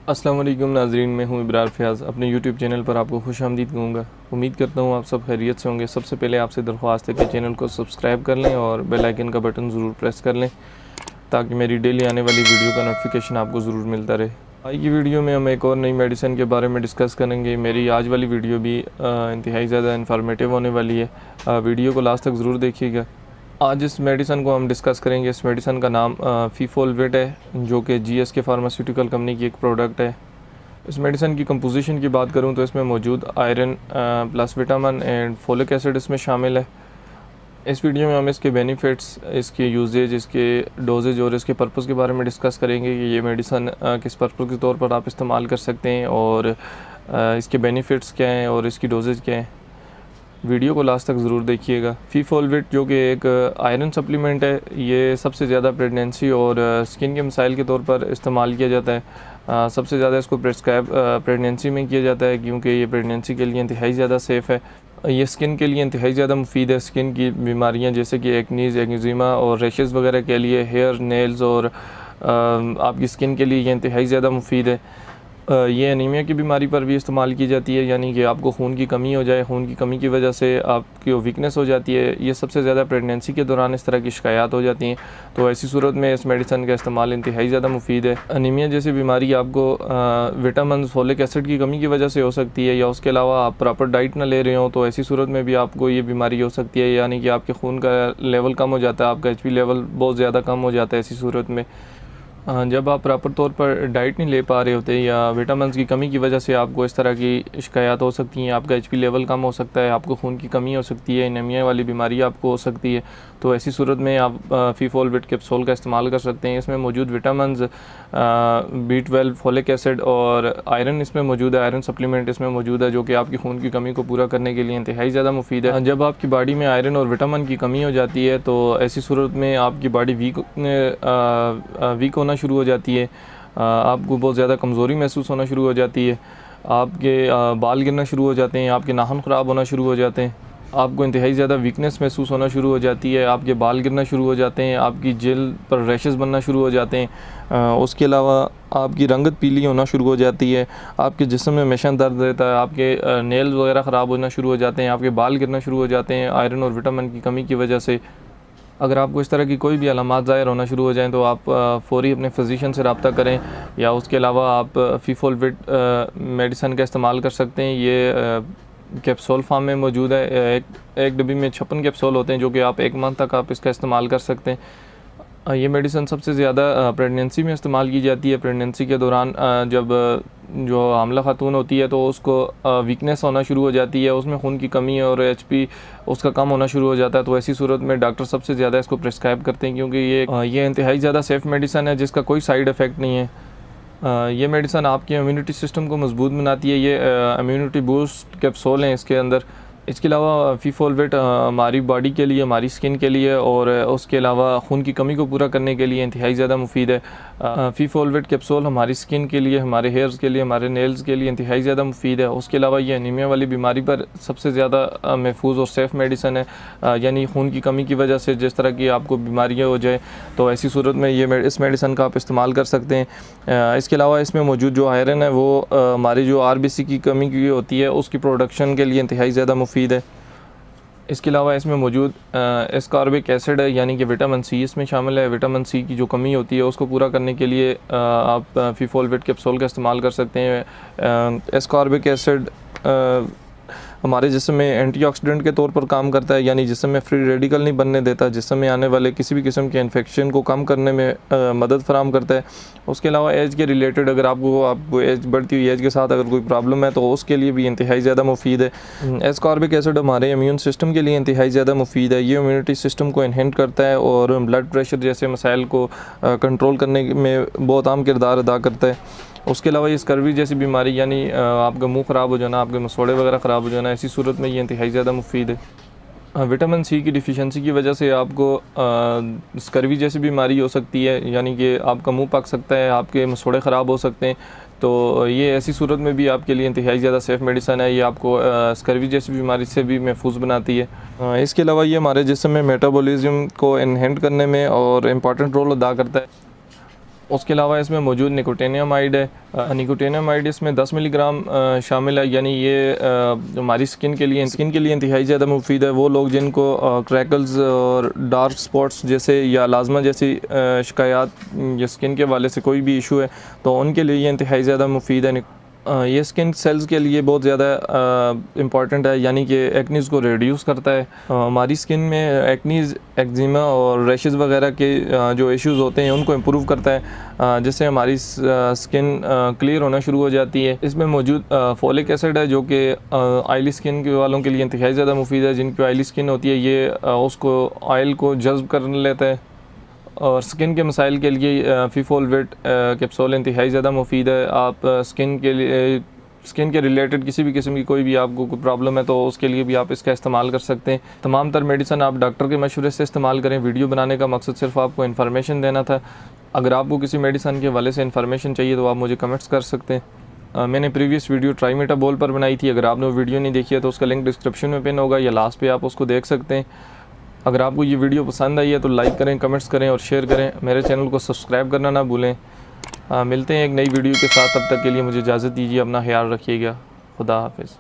अस्सलाम वालेकुम नाजरीन, मैं हूं इब्रार फ़याज़। अपने यूट्यूब चैनल पर आपको खुशामदीद कहूँगा। उम्मीद करता हूं आप सब खैरियत से होंगे। सबसे पहले आपसे दरख्वास्त है कि चैनल को सब्सक्राइब कर लें और बेल आइकन का बटन ज़रूर प्रेस कर लें ताकि मेरी डेली आने वाली वीडियो का नोटिफिकेशन आपको ज़रूर मिलता रहे। आज की वीडियो में हम एक और नई मेडिसिन के बारे में डिस्कस करेंगे। मेरी आज वाली वीडियो भी इंतहाई ज़्यादा इन्फॉर्मेटिव होने वाली है। वीडियो को लास्ट तक ज़रूर देखिएगा। आज इस मेडिसन को हम डिस्कस करेंगे। इस मेडिसन का नाम फीफोलवेट है, जो कि GSK फार्मास्यूटिकल कंपनी की एक प्रोडक्ट है। इस मेडिसन की कंपोजिशन की बात करूं तो इसमें मौजूद iron plus vitamin and folic acid इसमें शामिल है। इस वीडियो में हम इसके बेनिफिट्स, इसके यूजेज, इसके डोजेज और इसके पर्पज़ के बारे में डिस्कस करेंगे कि ये मेडिसन किस पर्पज़ के तौर पर आप इस्तेमाल कर सकते हैं और इसके बेनिफिट्स क्या हैं और इसकी डोजेज क्या हैं। वीडियो को लास्ट तक ज़रूर देखिएगा। फीफोलवेट जो कि एक आयरन सप्लीमेंट है, ये सबसे ज़्यादा प्रेगनेंसी और स्किन के मसाइल के तौर पर इस्तेमाल किया जाता है। सबसे ज़्यादा इसको प्रेस्क्राइब प्रेगनेंसी में किया जाता है क्योंकि ये प्रेगनेंसी के लिए इंतहाई ज़्यादा सेफ़ है। ये स्किन के लिए इंतहाई ज़्यादा मुफीद है। स्किन की बीमारियाँ जैसे कि एक्नीज़, एक्जिमा और रैशेज़ वगैरह के लिए, हेयर, नेल्स और आपकी स्किन के लिए ये इंतहाई ज़्यादा मुफीद है। ये एनीमिया की बीमारी पर भी इस्तेमाल की जाती है, यानी कि आपको खून की कमी हो जाए, खून की कमी की वजह से आपकी वीकनेस हो जाती है। ये सबसे ज़्यादा प्रेगनेंसी के दौरान इस तरह की शिकायत हो जाती हैं, तो ऐसी सूरत में इस मेडिसिन का इस्तेमाल इंतहाई ज़्यादा मुफीद है। एनीमिया जैसी बीमारी आपको विटामिन, फोलिक एसिड की कमी की वजह से हो सकती है, या उसके अलावा आप प्रॉपर डाइट ना ले रहे हो, तो ऐसी सूरत में भी आपको ये बीमारी हो सकती है, यानी कि आपके खून का लेवल कम हो जाता है, आपका HP लेवल बहुत ज़्यादा कम हो जाता है। ऐसी सूरत में जब आप प्रॉपर तौर पर डाइट नहीं ले पा रहे होते या विटामिन की कमी की वजह से आपको इस तरह की शिकायत हो सकती हैं। आपका HP लेवल कम हो सकता है, आपको खून की कमी हो सकती है, एनीमिया वाली बीमारी आपको हो सकती है। तो ऐसी सूरत में आप फीफोलवेट कैप्सूल का इस्तेमाल कर सकते हैं। इसमें मौजूद विटामिन B12, फोलिक एसिड और आयरन इसमें मौजूद है। आयरन सप्लीमेंट इसमें मौजूद है जो कि आपकी खून की कमी को पूरा करने के लिए इंतहाई ज़्यादा मुफीद है। जब आपकी बॉडी में आयरन और विटामिन की कमी हो जाती है तो ऐसी सूरत में आपकी बॉडी वीक होना शुरू हो जाती है। आपको बहुत ज़्यादा कमज़ोरी महसूस होना शुरू हो जाती है। आपके बाल गिरना शुरू हो जाते हैं, आपके नाखून ख़राब होना शुरू हो जाते हैं, आपको इंतहाई ज़्यादा वीकनेस महसूस होना शुरू हो जाती है, आपके बाल गिरना शुरू हो जाते हैं, आपकी जेल पर रैशेज़ बनना शुरू हो जाते हैं। उसके अलावा आपकी रंगत पीली होना शुरू हो जाती है, आपके जिस्म में हमेशा दर्द रहता है, आपके नेल्स वगैरह ख़राब होना शुरू हो जाते हैं, आपके बाल गिरना शुरू हो जाते हैं आयरन और विटामिन की कमी की वजह से। अगर आपको इस तरह की कोई भी अलामात ज़ाहिर होना शुरू हो जाएं तो आप फ़ौरी अपने फ़िज़िशियन से रब्ता करें, या उसके अलावा आप फीफोलवेट मेडिसिन का इस्तेमाल कर सकते हैं। ये कैप्सूल फार्म में मौजूद है। एक डब्बी में 56 कैप्सूल होते हैं जो कि आप 1 मंथ तक आप इसका इस्तेमाल कर सकते हैं। ये मेडिसिन सबसे ज़्यादा प्रेगनेंसी में इस्तेमाल की जाती है। प्रेगनेंसी के दौरान जब जो हामला खातून होती है तो उसको वीकनेस होना शुरू हो जाती है, उसमें खून की कमी और HP उसका कम होना शुरू हो जाता है। तो ऐसी सूरत में डॉक्टर सबसे ज़्यादा इसको प्रिस्क्राइब करते हैं क्योंकि ये इंतहाई ज़्यादा सेफ़ मेडिसिन है जिसका कोई साइड इफ़ेक्ट नहीं है। ये मेडिसिन आपके इम्यूनिटी सिस्टम को मजबूत बनाती है। ये इम्यूनिटी बूस्ट कैप्सूल हैं इसके अंदर। इसके अलावा फीफोलवेट हमारी बॉडी के लिए, हमारी स्किन के लिए और उसके अलावा खून की कमी को पूरा करने के लिए इंतहाई ज़्यादा मुफीद है। फीफोलवेट कैप्सूल हमारी स्किन के लिए, हमारे हेयर्स के लिए, हमारे नेल्स के लिए इंतहाई ज़्यादा मुफीद है। उसके अलावा ये एनीमिया वाली बीमारी पर सबसे ज़्यादा महफूज और सेफ़ मेडिसिन है। यानी खून की कमी की वजह से जिस तरह की आपको बीमारियाँ हो जाए तो ऐसी सूरत में इस मेडिसिन का आप इस्तेमाल कर सकते हैं। इसके अलावा इसमें मौजूद जो आयरन है वो हमारी जो RBC की कमी की होती है उसकी प्रोडक्शन के लिए इंतहाई ज़्यादा मुफीद है। इसके अलावा इसमें मौजूद एस्कॉर्बिक एसिड है, यानी कि विटामिन C इसमें शामिल है। विटामिन C की जो कमी होती है उसको पूरा करने के लिए आप फीफोलवेट कैप्सूल का इस्तेमाल कर सकते हैं। एस्कॉर्बिक एसिड हमारे जिस्म में एंटीऑक्सीडेंट के तौर पर काम करता है, यानी जिस्म में फ्री रेडिकल नहीं बनने देता, जिस्म में आने वाले किसी भी किस्म के इन्फेक्शन को कम करने में मदद फराम करता है। उसके अलावा एज के रिलेटेड अगर आपको एज बढ़ती हुई एज के साथ अगर कोई प्रॉब्लम है तो उसके लिए भी इंतहाई ज़्यादा मुफीद है। एस्कॉर्बिक एसिड हमारे इम्यून सिस्टम के लिए इंतहाई ज़्यादा मुफीद है। ये इम्यूनिटी सिस्टम को इन्हेंट करता है और ब्लड प्रेशर जैसे मसाइल को कंट्रोल करने में बहुत अहम किरदार अदा करता है। उसके अलावा ये स्कर्वी जैसी बीमारी, यानी आपका मुंह ख़राब हो जाना, आपके मसौड़े वगैरह ख़राब हो जाना, ऐसी सूरत में ये इंतहाई ज़्यादा मुफीद है। विटामिन C की डिफिशेंसी की वजह से आपको स्कर्वी जैसी बीमारी हो सकती है, यानी कि आपका मुंह पक सकता है, आपके मसौड़े ख़राब हो सकते हैं। तो ये ऐसी सूरत में भी आपके लिए इंतहाई ज़्यादा सेफ़ मेडिसिन है। ये आपको स्कर्वी जैसी बीमारी से भी महफूज बनाती है। इसके अलावा ये हमारे जिस्म में मेटाबॉलिज्म को एनहेंट करने में और इम्पॉर्टेंट रोल अदा करता है। उसके अलावा इसमें मौजूद निकोटिनियमाइड है। निकोटिनियमाइड इसमें 10 मिलीग्राम शामिल है, यानी ये हमारी स्किन के लिए इंतहाई ज़्यादा मुफीद है। वो लोग जिनको क्रैकल्स और डार्क स्पॉट्स जैसे या लाजमा जैसी शिकायत या स्किन के हवाले से कोई भी इशू है तो उनके लिए ये इंतहाई ज़्यादा मुफीद है। ये स्किन सेल्स के लिए बहुत ज़्यादा इम्पॉर्टेंट है, यानी कि एक्नीज़ को रिड्यूस करता है। हमारी स्किन में एक्नीज़, एक्जिमा और रैशेज़ वगैरह के जो इश्यूज़ होते हैं उनको इम्प्रूव करता है, जिससे हमारी स्किन क्लियर होना शुरू हो जाती है। इसमें मौजूद फोलिक एसिड है जो कि ऑयली स्किन के वालों के लिए इंतहाई ज़्यादा मुफीद है। जिनकी ऑयली स्किन होती है ये उसको ऑयल को जज़्ब कर लेता है। और स्किन के मसाइल के लिए फीफोलवेट कैप्सूल इंतहाई ज़्यादा मुफीद है। आप स्किन के रिलेटेड किसी भी किस्म की कोई भी आपको कोई प्रॉब्लम है तो उसके लिए भी आप इसका इस्तेमाल कर सकते हैं। तमाम तर मेडिसन आप डॉक्टर के मशवरे से इस्तेमाल करें। वीडियो बनाने का मकसद सिर्फ आपको इन्फॉर्मेशन देना था। अगर आपको किसी मेडिसन के हवाले से इन्फॉर्मेशन चाहिए तो आप मुझे कमेंट्स कर सकते हैं। मैंने प्रीवियस वीडियो ट्राइमेटाबोल पर बनाई थी, अगर आपने वो वीडियो नहीं देखी है तो उसका लिंक डिस्क्रिप्शन में पिन होगा या लास्ट पे आप उसको देख सकते हैं। अगर आपको ये वीडियो पसंद आई है तो लाइक करें, कमेंट्स करें और शेयर करें। मेरे चैनल को सब्सक्राइब करना ना भूलें। मिलते हैं एक नई वीडियो के साथ, तब तक के लिए मुझे इजाज़त दीजिए। अपना ख्याल रखिएगा। खुदा हाफिज़।